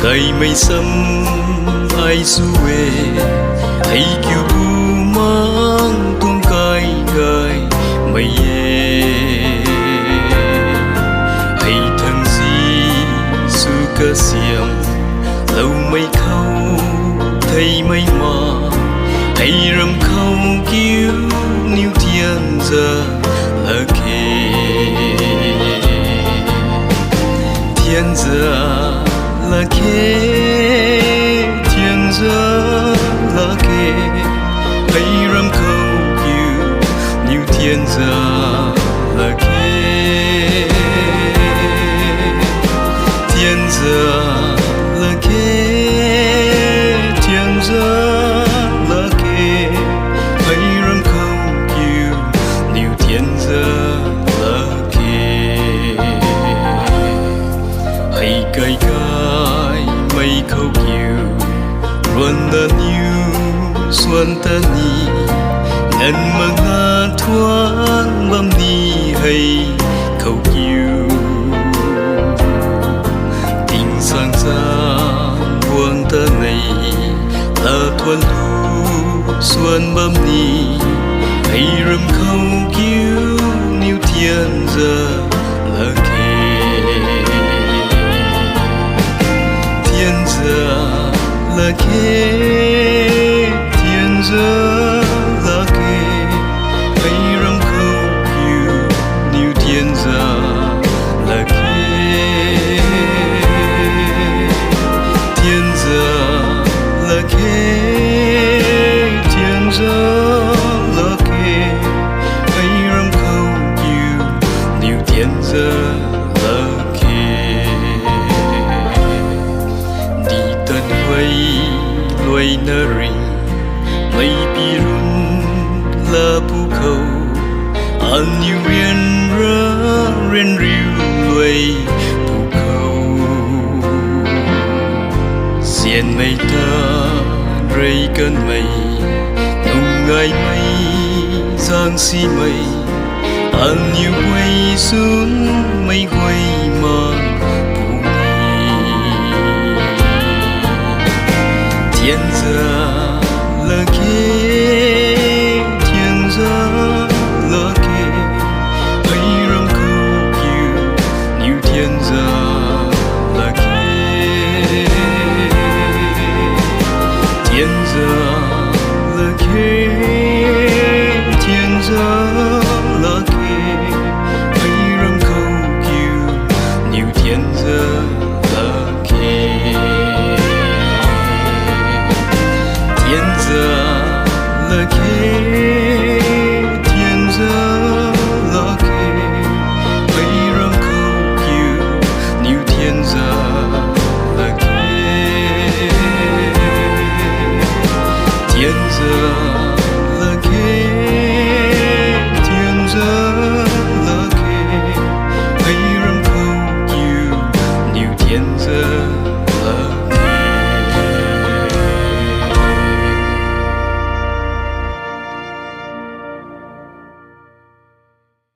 ngày mây sâm ai du về hay kiều bu mang tung cay gai mây hay thằng gì su ca xiêm lâu mây khâu thấy mây mà hay rầm khâu kiêu níu thiên giờ là kề thiên giờ là kề thiên giờ là kề hay rầm khâu kiêu níu thiên giờ là kề thiên giờ là kề thiên giờ là kề hay rầm khâu kiêu níu thiên giờ là kề hay cay cay mây khâu kiêu ruan ta niu xuân ta ni ngân mang nga thoáng băm đi hay khâu kiêu tình sang sang buông ta này là thuần thu xuân băm đi hay rầm khâu kiêu níu thiên giờ là kề thiên giờ là kề thiên giờ là kề hay rầm khâu kiêu níu thiên giờ là kề thiên giờ là kề thiên giờ là kề hay rầm khâu kiêu níu thiên giờ là kề đi tân quay loay na ring mây pirun là pu khâu an yêu riêng rơ riêng riu loay pu khâu xiên mây ta rây cơn mây nung ngày mây giang si mây an yêu quay xuống mây quay mang pu ni thiên giờ là